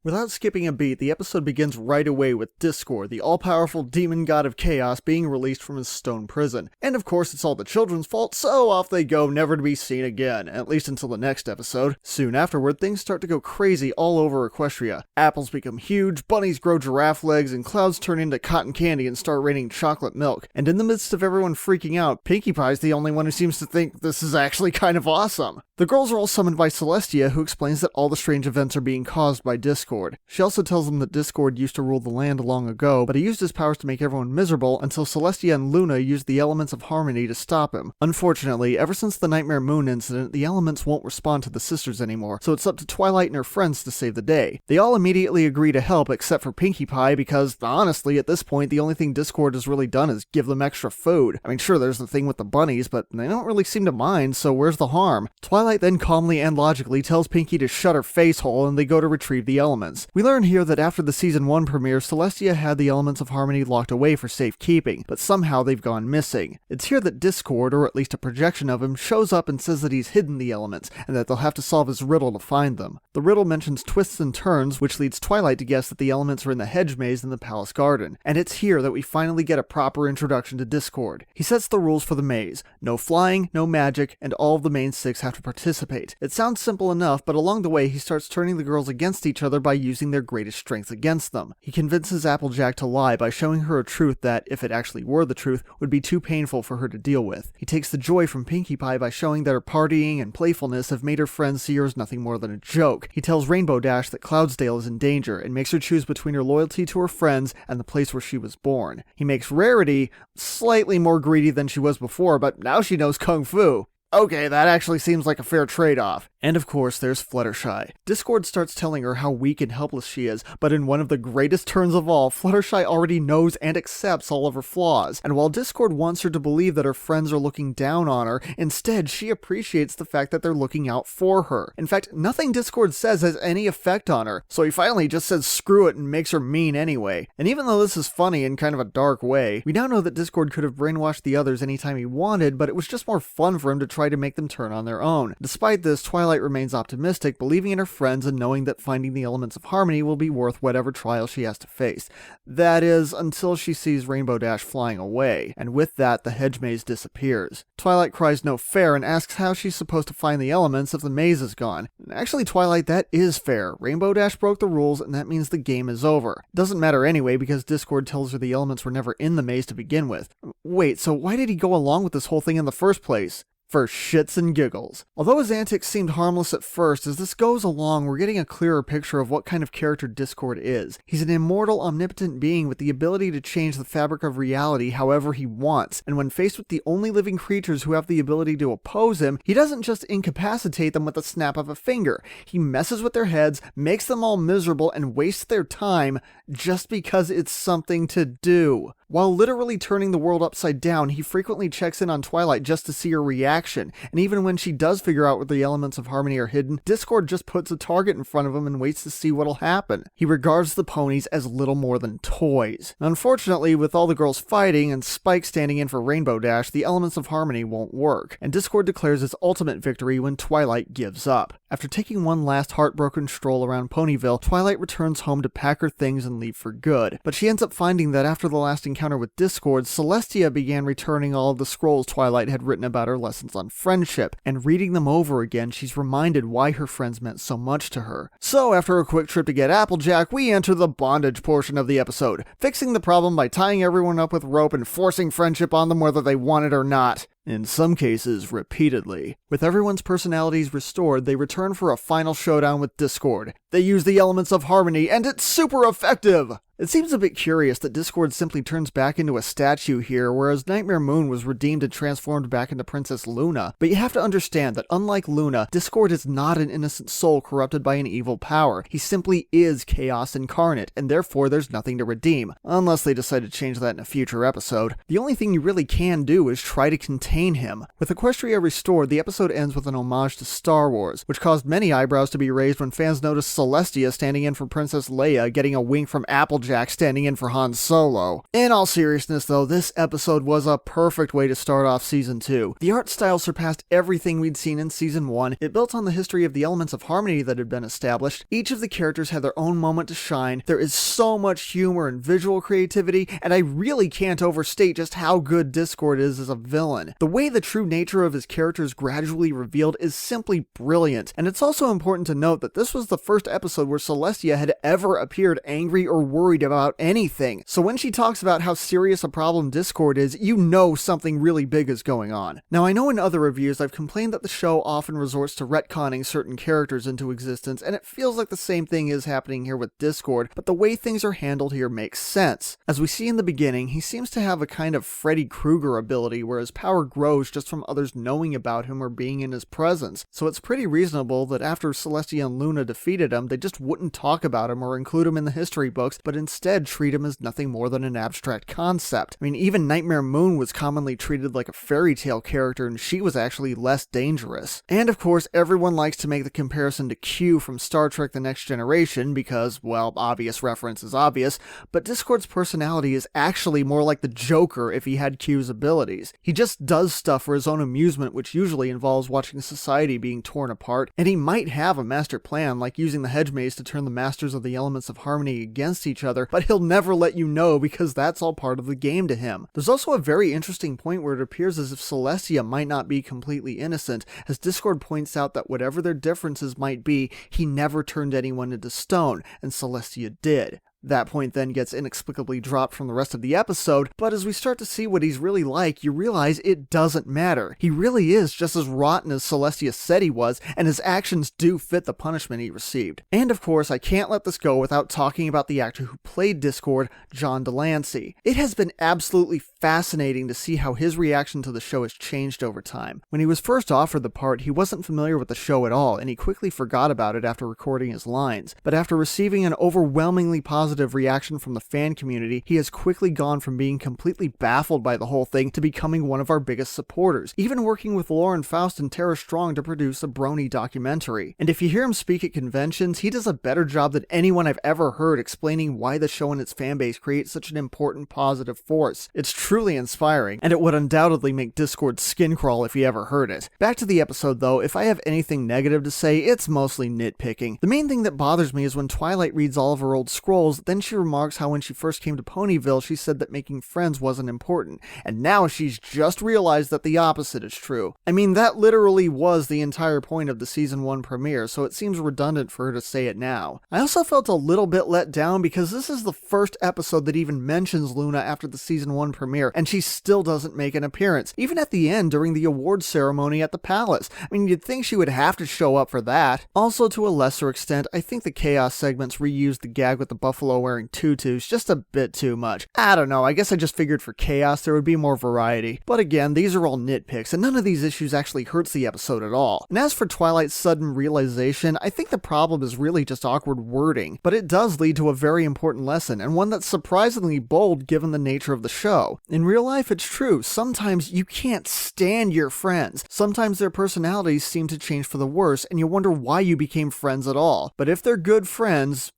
Without skipping a beat, the episode begins right away with Discord, the all-powerful demon god of chaos, being released from his stone prison. And of course it's all the children's fault, so off they go, never to be seen again, at least until the next episode. Soon afterward, things start to go crazy all over Equestria. Apples become huge, bunnies grow giraffe legs, and clouds turn into cotton candy and start raining chocolate milk. And in the midst of everyone freaking out, Pinkie Pie's the only one who seems to think this is actually kind of awesome. The girls are all summoned by Celestia, who explains that all the strange events are being caused by Discord. She also tells them that Discord used to rule the land long ago, but he used his powers to make everyone miserable until Celestia and Luna used the elements of harmony to stop him. Unfortunately, ever since the Nightmare Moon incident, the elements won't respond to the sisters anymore, so it's up to Twilight and her friends to save the day. They all immediately agree to help except for Pinkie Pie because, honestly, at this point, the only thing Discord has really done is give them extra food. I mean, sure, there's the thing with the bunnies, but they don't really seem to mind, so where's the harm? Twilight then calmly and logically tells Pinkie to shut her face hole and they go to retrieve the elements. We learn here that after the Season 1 premiere, Celestia had the elements of harmony locked away for safekeeping, but somehow they've gone missing. It's here that Discord, or at least a projection of him, shows up and says that he's hidden the elements, and that they'll have to solve his riddle to find them. The riddle mentions twists and turns, which leads Twilight to guess that the elements are in the hedge maze in the palace garden. And it's here that we finally get a proper introduction to Discord. He sets the rules for the maze. No flying, no magic, and all of the main six have to participate. It sounds simple enough, but along the way he starts turning the girls against each other by using their greatest strengths against them. He convinces Applejack to lie by showing her a truth that, if it actually were the truth, would be too painful for her to deal with. He takes the joy from Pinkie Pie by showing that her partying and playfulness have made her friends see her as nothing more than a joke. He tells Rainbow Dash that Cloudsdale is in danger and makes her choose between her loyalty to her friends and the place where she was born. He makes Rarity slightly more greedy than she was before, but now she knows Kung Fu. Okay, that actually seems like a fair trade-off. And of course, there's Fluttershy. Discord starts telling her how weak and helpless she is, but in one of the greatest turns of all, Fluttershy already knows and accepts all of her flaws. And while Discord wants her to believe that her friends are looking down on her, instead she appreciates the fact that they're looking out for her. In fact, nothing Discord says has any effect on her, so he finally just says screw it and makes her mean anyway. And even though this is funny in kind of a dark way, we now know that Discord could have brainwashed the others anytime he wanted, but it was just more fun for him to try to make them turn on their own. Despite this, Twilight remains optimistic, believing in her friends and knowing that finding the elements of harmony will be worth whatever trial she has to face. That is, until she sees Rainbow Dash flying away, and with that, the hedge maze disappears. Twilight cries no fair and asks how she's supposed to find the elements if the maze is gone. Actually, Twilight, that is fair. Rainbow Dash broke the rules, and that means the game is over. It doesn't matter anyway, because Discord tells her the elements were never in the maze to begin with. Wait, so why did he go along with this whole thing in the first place? For shits and giggles. Although his antics seemed harmless at first, as this goes along, we're getting a clearer picture of what kind of character Discord is. He's an immortal, omnipotent being with the ability to change the fabric of reality however he wants, and when faced with the only living creatures who have the ability to oppose him, he doesn't just incapacitate them with a snap of a finger. He messes with their heads, makes them all miserable, and wastes their time just because it's something to do. While literally turning the world upside down, he frequently checks in on Twilight just to see her reaction, and even when she does figure out where the elements of harmony are hidden, Discord just puts a target in front of him and waits to see what'll happen. He regards the ponies as little more than toys. Unfortunately, with all the girls fighting and Spike standing in for Rainbow Dash, the elements of harmony won't work, and Discord declares his ultimate victory when Twilight gives up. After taking one last heartbroken stroll around Ponyville, Twilight returns home to pack her things and leave for good, but she ends up finding that after the last encounter with Discord, Celestia began returning all of the scrolls Twilight had written about her lessons on friendship, and reading them over again, she's reminded why her friends meant so much to her. So after a quick trip to get Applejack, we enter the bondage portion of the episode, fixing the problem by tying everyone up with rope and forcing friendship on them whether they want it or not. In some cases, repeatedly. With everyone's personalities restored, they return for a final showdown with Discord. They use the elements of harmony, and it's super effective! It seems a bit curious that Discord simply turns back into a statue here, whereas Nightmare Moon was redeemed and transformed back into Princess Luna. But you have to understand that unlike Luna, Discord is not an innocent soul corrupted by an evil power. He simply is chaos incarnate, and therefore there's nothing to redeem. Unless they decide to change that in a future episode. The only thing you really can do is try to contain him. With Equestria restored, the episode ends with an homage to Star Wars, which caused many eyebrows to be raised when fans noticed Celestia standing in for Princess Leia getting a wink from Applejack Jack standing in for Han Solo. In all seriousness though, this episode was a perfect way to start off Season 2. The art style surpassed everything we'd seen in Season 1, it built on the history of the elements of harmony that had been established, each of the characters had their own moment to shine, there is so much humor and visual creativity, and I really can't overstate just how good Discord is as a villain. The way the true nature of his character is gradually revealed is simply brilliant, and it's also important to note that this was the first episode where Celestia had ever appeared angry or worried about anything, so when she talks about how serious a problem Discord is, you know something really big is going on. Now I know in other reviews I've complained that the show often resorts to retconning certain characters into existence, and it feels like the same thing is happening here with Discord, but the way things are handled here makes sense. As we see in the beginning, he seems to have a kind of Freddy Krueger ability where his power grows just from others knowing about him or being in his presence, so it's pretty reasonable that after Celestia and Luna defeated him, they just wouldn't talk about him or include him in the history books, but instead treat him as nothing more than an abstract concept. I mean, even Nightmare Moon was commonly treated like a fairy tale character, and she was actually less dangerous. And of course, everyone likes to make the comparison to Q from Star Trek The Next Generation because, well, obvious reference is obvious, but Discord's personality is actually more like the Joker if he had Q's abilities. He just does stuff for his own amusement, which usually involves watching society being torn apart, and he might have a master plan like using the hedge maze to turn the masters of the elements of harmony against each other, but he'll never let you know because that's all part of the game to him. There's also a very interesting point where it appears as if Celestia might not be completely innocent, as Discord points out that whatever their differences might be, he never turned anyone into stone, and Celestia did. That point then gets inexplicably dropped from the rest of the episode, but as we start to see what he's really like, you realize it doesn't matter. He really is just as rotten as Celestia said he was, and his actions do fit the punishment he received. And of course, I can't let this go without talking about the actor who played Discord, John Delancey. It has been absolutely fascinating to see how his reaction to the show has changed over time. When he was first offered the part, he wasn't familiar with the show at all, and he quickly forgot about it after recording his lines. But after receiving an overwhelmingly positive reaction from the fan community, he has quickly gone from being completely baffled by the whole thing to becoming one of our biggest supporters, even working with Lauren Faust and Tara Strong to produce a Brony documentary. And if you hear him speak at conventions, he does a better job than anyone I've ever heard explaining why the show and its fanbase create such an important positive force. It's truly inspiring, and it would undoubtedly make Discord's skin crawl if he ever heard it. Back to the episode though, if I have anything negative to say, it's mostly nitpicking. The main thing that bothers me is when Twilight reads all of her old scrolls, then she remarks how when she first came to Ponyville, she said that making friends wasn't important, and now she's just realized that the opposite is true. I mean, that literally was the entire point of the Season 1 premiere, so it seems redundant for her to say it now. I also felt a little bit let down because this is the first episode that even mentions Luna after the Season 1 premiere, and she still doesn't make an appearance, even at the end during the awards ceremony at the palace. I mean, you'd think she would have to show up for that. Also, to a lesser extent, I think the Chaos segments reused the gag with the buffalo wearing tutus just a bit too much. I don't know, I guess I just figured for Chaos there would be more variety. But again, these are all nitpicks, and none of these issues actually hurts the episode at all. And as for Twilight's sudden realization, I think the problem is really just awkward wording, but it does lead to a very important lesson, and one that's surprisingly bold given the nature of the show. In real life, it's true, sometimes you can't stand your friends. Sometimes their personalities seem to change for the worse, and you wonder why you became friends at all. But if they're good friends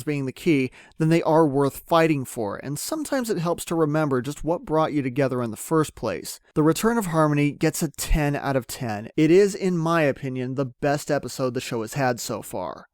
being the key, then they are worth fighting for, and sometimes it helps to remember just what brought you together in the first place. The Return of Harmony gets a 10 out of 10. It is, in my opinion, the best episode the show has had so far.